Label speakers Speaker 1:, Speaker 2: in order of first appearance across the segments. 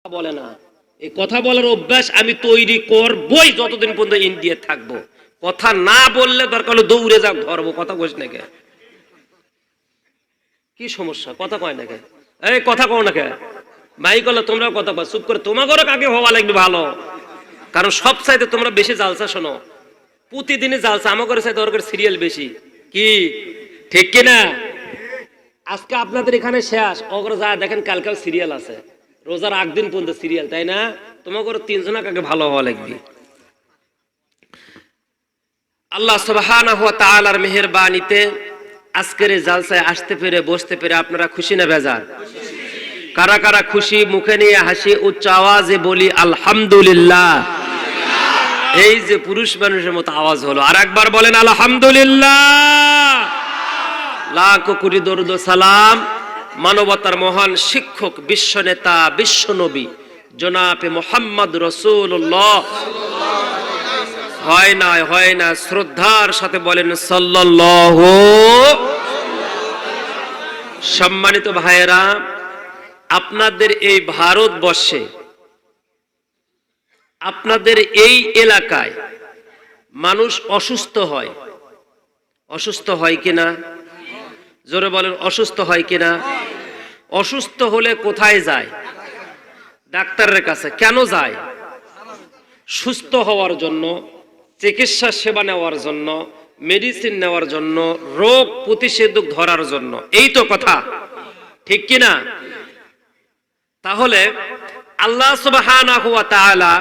Speaker 1: বলে না, এই কথা বলার অভ্যাস আমি তৈরি করবই যতদিন পর্যন্ত ইন্ডিয়া থাকবো। কথা না বললে দরকার হলো দৌড়ে যা ধরবো। কথা কইস না কে? কি সমস্যা? কথা কয় না কে? এই কথা কও না কে? মাইক হলো তোমরা কথা কয়, চুপ করে তোমাদেরও আগে হওয়া লাগবে ভালো। কারণ সব চাইতে তোমরা বেশি জালসা শোনো, প্রতিদিনই জালসা। আমাদের চাইতে দরকার সিরিয়াল বেশি, কি ঠিক কিনা? আজকে আপনাদের এখানে শেষ, ওগরে যা দেখেন কালকেও সিরিয়াল আছে, রোজার আগ দিন পর্যন্ত সিরিয়াল, তাই না? তোমাকে তিনজনের আগে ভালো হওয়া লাগবে। আল্লাহ সুবহানাহু ওয়া তাআলার মেহেরবানিতে আজকের এই জালসায় আসতে পেরে বসতে পেরে আপনারা খুশি না বেজার? কারা কারা খুশি? মুখে নিয়ে হাসি উচ্চ আওয়াজে বলি আলহামদুলিল্লাহ। এই যে পুরুষ মানুষের মতো আওয়াজ হলো, আর একবার বলেন আলহামদুলিল্লাহ। লাখ কোটি দরুদ সালাম মানবতার মহান শিক্ষক, বিশ্ব নেতা, বিশ্ব নবী জনাবে মুহাম্মদ রাসূলুল্লাহ। হয় না শ্রদ্ধার সাথে বলেন সাল্লাল্লাহু। সম্মানিত ভাইয়েরা, আপনাদের এই ভারতবর্ষে, আপনাদের এই এলাকায় মানুষ অসুস্থ হয়, অসুস্থ হয় কিনা? জোরে বলেন, অসুস্থ হয় কিনা? অসুস্থ হলে কোথায় যায়? ডাক্তারের কাছে। কেন যায়? সুস্থ হওয়ার জন্য, চিকিৎসা সেবা নেওয়ার জন্য, মেডিসিন নেওয়ার জন্য, রোগ প্রতিষেধক ধরার জন্য। এই তো কথা, ঠিক কিনা? তাহলে আল্লাহ সুবহানাহু ওয়া তাআলা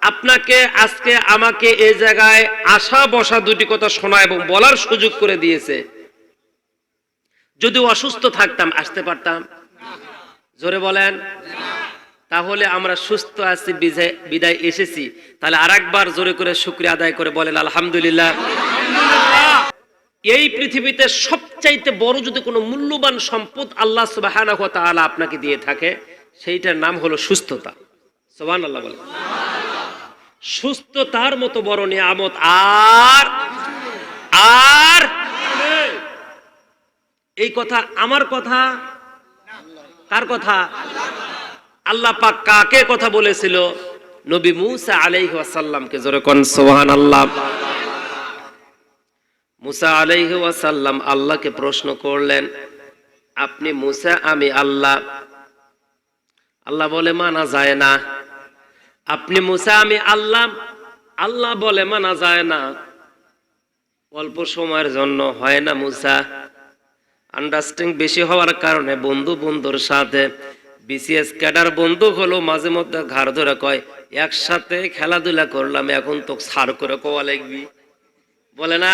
Speaker 1: আপনাকে, আজকে আমাকে এই জায়গায় আসা বসা দুটি কথা শোনা এবং বলার সুযোগ করে দিয়েছে। যদি অসুস্থ থাকতাম আসতে পারতাম? জোরে বলেন। তাহলে আমরা সুস্থ আছি বিদায় এসেছি, তাহলে আরেকবার জোরে করে শুকরিয়া আদায় করে বলেন আলহামদুলিল্লাহ। এই পৃথিবীতে সবচাইতে বড় যদি কোনো মূল্যবান সম্পদ আল্লাহ সুবহানাহু ওয়া তাআলা আপনাকে দিয়ে থাকে, সেইটার নাম হলো সুস্থতা। সুবহানাল্লাহ বলেন। সুস্থতার মতো বড় নিয়ামত আর আর এই কথা আমার কথা, কার কথা? আল্লাহ পাক কাকে কথা বলেছিল? নবী মুসা আলাইহিস সালামকে। জোরে কোন সুবহানাল্লাহ। মুসা আলাইহিস সালাম আল্লাহকে প্রশ্ন করলেন, আপনি মুসা, আমি আল্লাহ। আল্লাহ বলে মানা যায় না। আপনি মুসা, আমি আল্লাহ। আল্লাহ বলে মানা যায় না। অল্প সময়ের জন্য হয় না মুসা। আন্ডারস্ট্যান্ডিং বেশি হওয়ার কারণে বন্ধুর সাথে বিসিএস ক্যাডার বন্ধু হলো, মাঝে মধ্যে ঘাড় ধরে কয়, একসাথে খেলাধুলা করলাম, এখন তো সার করে কোয়া লাগবি, বলে না?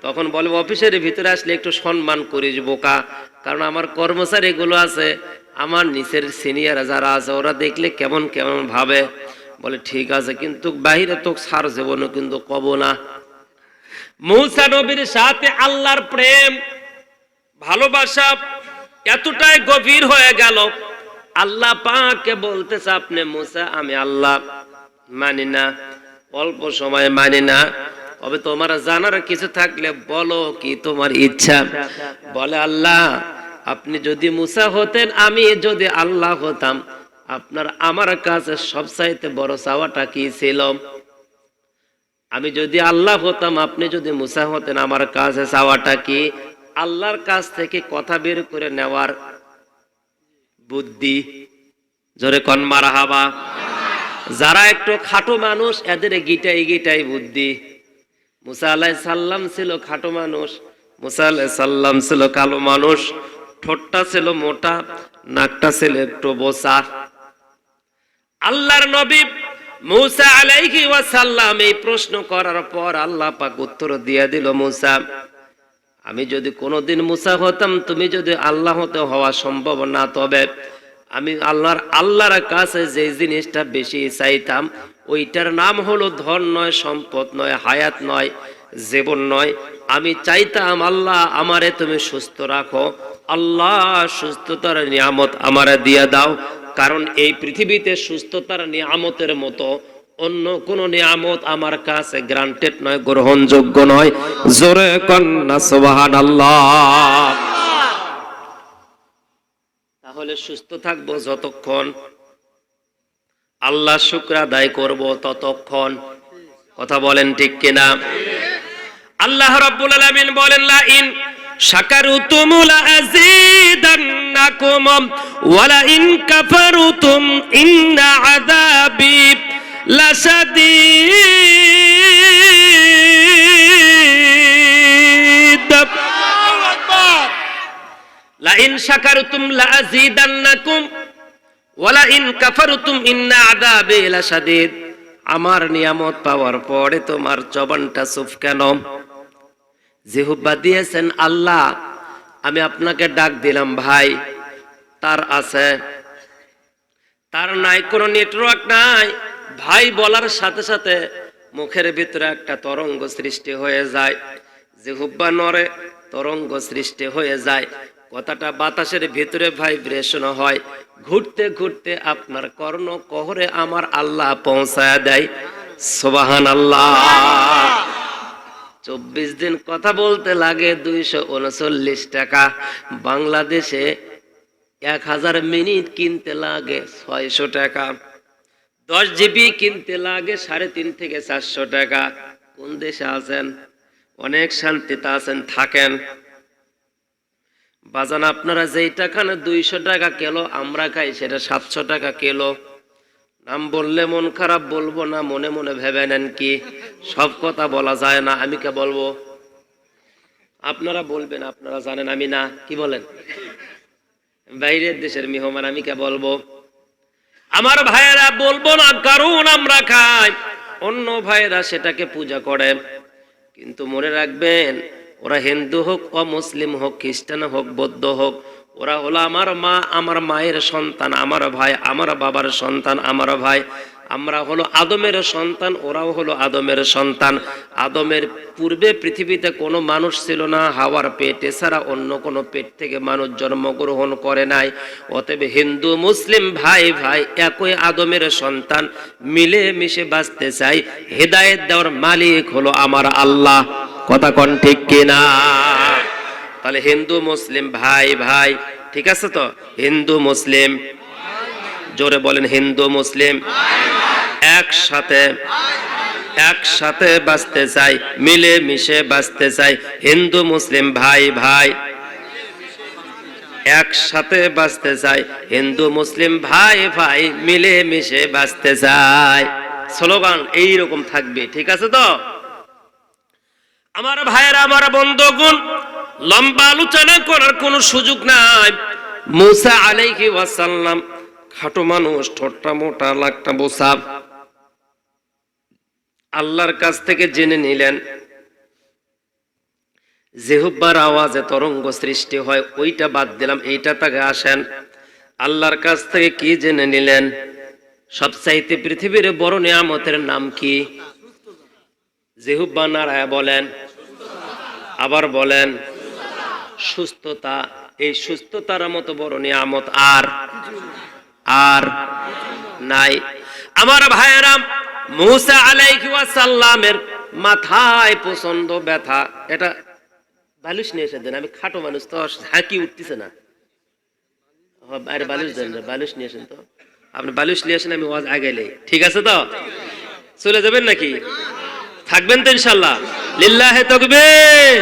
Speaker 1: তখন বলে অফিসের ভিতরে আসলে একটু সম্মান করিস বোকা, কারণ আমার কর্মচারী এগুলো আছে, আমার নিচের সিনিয়র যারা আছে ওরা দেখলে কেমন কেমন ভাবে। বলে ঠিক আছে, কিন্তু বাহিরে তো সার জীবনও কিন্তু কব না। মুসা নবীর সাথে আল্লাহর প্রেম ভালোবাসা এতটাই গভীর হয়ে গেল, আল্লাহ পাককে বলতেছে, আপনি মুসা, আমি আল্লাহ। মানি না, অল্প সময় মানি না, তবে তোমার জানার কিছু থাকলে বলো, কি তোমার ইচ্ছা? বলে আল্লাহ, আপনি যদি মুসা হতেন, আমি যদি আল্লাহ হতাম, আপনার আমার কাছে সবচাইতে বড় চাওয়াটা কি ছিল? আমি যদি আল্লাহ হতাম, আপনি যদি মুসা হতেন, আমার কাছে চাওয়াটা কি? আল্লাহর কাছ থেকে কথা বের করে নেওয়ার বুদ্ধি। জোরে কোন মারহাবা। যারা একটু খাটো মানুষ, এদের গিটাই বুদ্ধি। মুসা আলাইহিস সালাম ছিল খাটো মানুষ, মুসা আলাইহিস সালাম ছিল কালো মানুষ, ঠোঁটটা ছিল মোটা, নাকটা ছিল একটু বোচা। আল্লাহর নবী মুসা আলাইহি ওয়া সাল্লাম এই প্রশ্ন করার পর আল্লাহ পাক উত্তর দিয়ে দিল, মুসা, আমি যদি কোনোদিন মুসা হতাম, তুমি যদি আল্লাহ হতে হওয়া সম্ভব না, তবে আমি আল্লাহর কাছে যে জিনিসটা বেশি চাইতাম, ওইটার নাম হলো ধন নয়, সম্পদ নয়, হায়াত নয়, জীবন নয়। আমি চাইতাম, আল্লাহ আমারে তুমি সুস্থ রাখো, আল্লাহ সুস্থতার নিয়ামত আমারে দিয়ে দাও, কারণ এই পৃথিবীতে সুস্থতার নিয়ামতের মতো অন্য কোন নিয়ামত আমার কাছে গ্রান্টেড নয়, গ্রহণযোগ্য নয়। জোরে কন্না সুবহানাল্লাহ। তাহলে সুস্থ থাকবো যতক্ষণ আল্লাহ শুকর আদায় করব ততক্ষণ। কথা বলেন ঠিক কিনা? আল্লাহ রাব্বুল আলামিন বলেন, লা ইন শাকারতুম লা আযীদান্নাকুম ওয়া লা ইন কাফারতুম ইন্না আযাবি লাশাদীদ। লা ইন শাকারতুম লা আযীদান্নাকুম ওয়া লা ইন কাফারতুম ইন্না আযাবি লাশাদীদ। আমার নিয়ামত পাওয়ার পরে তোমার জবানটা চুপ কেন? জিহ্বা দিয়েছেন আল্লাহ, আমি আপনাকে ডাক দিলাম ভাই, তার আছে, তার নাই, কোনো নেটওয়ার্ক নাই। ভাই বলার সাথে সাথে মুখের ভিতরে একটা তরঙ্গ সৃষ্টি হয়ে যায়, জিহ্বা নড়ে, তরঙ্গ সৃষ্টি হয়ে যায়, কথাটা বাতাসের ভিতরে ভাইব্রেশন হয়, ঘুরতে ঘুরতে আপনার কর্ণ কহরে আমার আল্লাহ পৌঁছায় দেয়। সুবহানাল্লাহ। 24 দিন কথা বলতে লাগে 239 টাকা। বাংলাদেশে 1000 মিনিট কিনতে লাগে 600 টাকা। 10 জিবি কিনতে লাগে 3.5 থেকে 400 টাকা। কোন দেশে আছেন? অনেক শান্তিতে আছেন, থাকেন। বাজান আপনারা যেই টাকা না 200 টাকা কিলো আমরা খাই, সেটা 700 টাকা কিলো। নাম বললে মন খারাপ, বলবো না, মনে মনে ভেবে নেন কি? সব কথা বলা যায় না, আমি কে বলবো? আপনারা বলবেন, আপনারা জানেন আমি না, কি বলেন? বাইরের দেশের মেহমান, আমি কে বলবো? আমার ভাইয়েরা বলবো না, কারণ আমরা খাই, অন্য ভাইয়েরা সেটাকে পূজা করে। কিন্তু মনে রাখবেন, ওরা হিন্দু হোক, অমুসলিম হোক, খ্রিস্টান হোক, বৌদ্ধ হোক, ওরা হলো আমার মা, আমার মায়ের সন্তান, আমার ভাই, আমার বাবার সন্তান, আমার ভাই। আমরা হলো আদমের সন্তান, ওরাও হলো আদমের সন্তান। আদমের পূর্বে পৃথিবীতে কোনো মানুষ ছিল না, হাওয়ার পেট এছাড়া অন্য কোনো পেট থেকে মানুষ জন্মগ্রহণ করে নাই। অতএব হিন্দু মুসলিম ভাই ভাই একই আদমের সন্তান, মিলে মিশে বাঁচতে চাই। হেদায়েত দেওয়ার মালিক হলো আমার আল্লাহ। কথা কোন ঠিক কিনা? তাহলে হিন্দু মুসলিম ভাই ভাই, ঠিক আছে তো? হিন্দু মুসলিম, জোরে বলেন, হিন্দু মুসলিম একসাথে, একসাথে বাঁচতে চাই, মিলে মিশে বাঁচতে চাই। হিন্দু মুসলিম ভাই ভাই একসাথে বাঁচতে চাই, হিন্দু মুসলিম ভাই ভাই মিলে মিশে বাঁচতে চাই। স্লোগান এইরকম থাকবে, ঠিক আছে তো? আমার ভাইয়েরা, আমার বন্ধুগণ, লম্বা আলোচনা করার কোন সুযোগ নাই। মুসা আলাইহিস সালাম খাটো মানুষ, ঠোঁটটা মোটা, লাকটা বোসা, আল্লাহর কাছ থেকে জেনে নিলেন জিহ্বার আওয়াজে তরঙ্গ সৃষ্টি হয়, ওইটা বাদ দিলাম, এইটা তাকে আসেন। আল্লাহর কাছ থেকে কি জেনে নিলেন? সবচাইতে পৃথিবীর বড় নিয়ামতের নাম কি? জিহ্বা নাড়ায়া বলেন, আবার বলেন, সুস্থতা। এই সুস্থতার মতো বড় নিয়ামত আর আর নাই। আমার ভাইয়েরা, মুসা আলাইহিস সালামের মাথায় প্রচন্ড ব্যথা। এটা বালুশ নিয়ে এসে দেন, আমি খাটো মানুষ তো, হাঁকি উঠতেছে না। আরে বালুশ দেন, বালুশ নিয়ে আসেন তো। আপনি বালুশ নিয়ে আসেন, আমি ওয়াজ আগাইলে, ঠিক আছে তো? চলে যাবেন নাকি? থাকবেন তো ইনশাআল্লাহ? লিল্লাহে তাকবীর।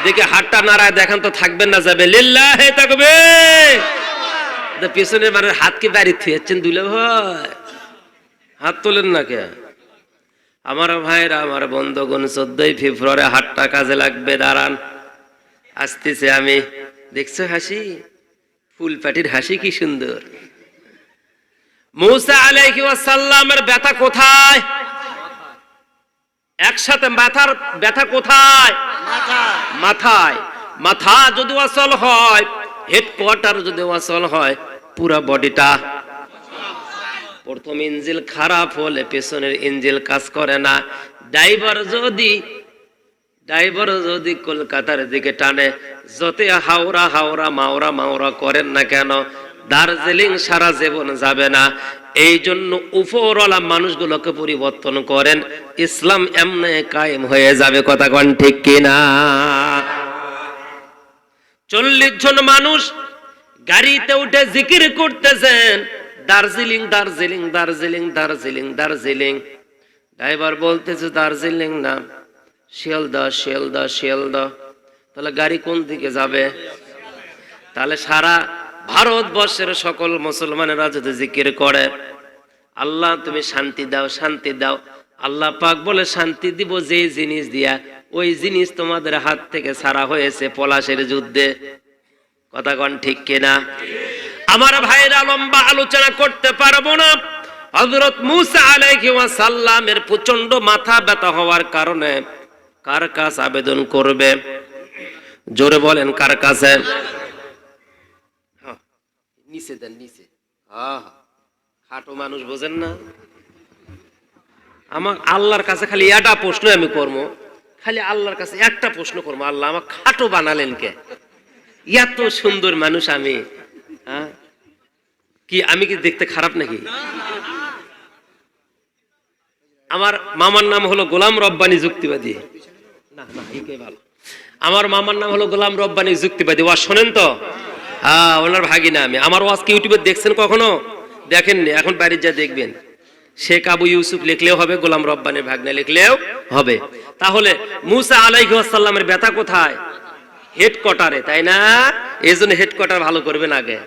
Speaker 1: দেখে হাতটা নাড়ায় দেখান তো, থাকবেন না যাবে? লিল্লাহে তাকবীর। পিছনে মানে হাত কি বাড়ি থুয়েছেন দুলে ভাই? হাত তোলেন না কে? আমার ভাইরা, আমার বন্ধুগণ, 14 ফেব্রুয়ারি হাতটা কাজে লাগবে, দাঁড়ান। আসতেছে আমি। দেখছো হাসি? ফুল পাটির হাসি কি সুন্দর। মুসা আলাইহিস সালামের ব্যথা কোথায়? একসাথে মাথার ব্যথা কোথায়? মাথায়। মাথা যদি ওয়াসল হয়, হেডকোয়ার্টার যদি ওয়াসল হয়, পুরো বডিটা। প্রথম ইঞ্জিল খারাপ হলে পেছনের ইঞ্জিল কাজ করে না। ড্রাইভার যদি কলকাতার দিকে টানে, যতই হাওড়া হাওড়া মাওড়া মাওড়া করেন না কেন, দার্জিলিং সারা জীবন যাবে না। এই জন্য উপরওয়ালা মানুষগুলোকে পরিবর্তন করেন, ইসলাম এমনি কায়েম হয়ে যাবে। কথা কোন ঠিক কিনা? 40 জন মানুষ গাড়িতে উঠে জিকির করতেছেন, দার্জিলিং দার্জিলিং দার্জিলিং দার্জিলিং দার্জিলিং। ড্রাইভার বলতেছে দার্জিলিং না, শিয়ালদা শিয়ালদা শিয়ালদা। তাহলে গাড়ি কোন দিকে যাবে? তাহলে সারা ভারতবর্ষের সকল মুসলমানেরা যদি জিকির করে, আল্লাহ তুমি শান্তি দাও শান্তি দাও, আল্লাহ পাক বলে শান্তি দিব যে জিনিস দিয়া ওই জিনিস তোমাদের হাত থেকে ছাড়া হয়েছে পলাশের যুদ্ধে। কথা কোন ঠিক কিনা? আমার ভাইরা লম্বা আলোচনা করতে পারবো না। হযরত মূসা আলাইহিস সালামের প্রচন্ড মাথা ব্যথা হওয়ার কারণে কার কাছে আবেদন করবে? জোরে বলেন কার কাছে? নিচে দেন নিচে। খাটো মানুষ বোঝেন না? আমার আল্লাহর কাছে খালি একটা প্রশ্ন আমি করবো, খালি আল্লাহর কাছে একটা প্রশ্ন করবো, আল্লাহ আমার খাটো বানালেন কে? এত সুন্দর মানুষ আমি, কি আমি কি দেখতে খারাপ নাকি? আমার মামার নাম হলো গোলাম রব্বানী যুক্তিবাদী। না না একে ভালো। আমার মামার নাম হলো গোলাম রব্বানী যুক্তিবাদী। ওয়াজ শোনেন তো? হ্যাঁ, ওনার ভাগিনা আমি। আমার ওয়াজ কি ইউটিউবে দেখছেন কখনো? দেখেননি? এখন বাড়ির যা দেখবেন। শেখ আবু ইউসুফ লিখলেও হবে, গোলাম রব্বানীর ভাগনা লিখলেও হবে। তাহলে মূসা আলাইহিস সালামের ব্যথা কোথায়? হেডকোয়ার্টারে, তাই না? এই জন্য হেডকোয়ার্টার ভালো করবেন আগে।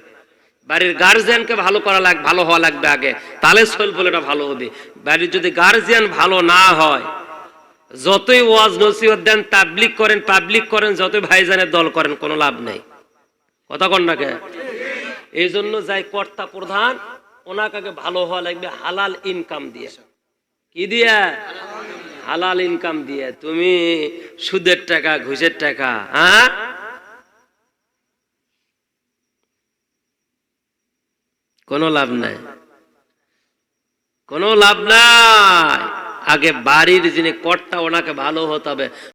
Speaker 1: বাড়ির গার্জিয়ানকে ভালো করা লাগবে, ভালো হওয়া লাগবে আগে, তাহলে সলফলটা ভালো হবে। বাড়ির যদি গার্জিয়ান ভালো না হয়, যতই ওয়াজ নসিহত দেন, তাবলিগ করেন, যতই ভাইজানের দল করেন, কোনো লাভ নেই। কথা কন না কে? এই জন্য যাই কর্তা প্রধান, ওনাকে আগে ভালো হওয়া লাগবে হালাল ইনকাম দিয়ে। কি দিয়ে? হালাল ইনকাম দিয়ে। তুমি সুদের টাকা ঘুষের টাকা, কোনো লাভ নাই, কোনো লাভ নাই। আগে বাড়ির যিনি কর্তা ওনাকে ভালো হতে হবে।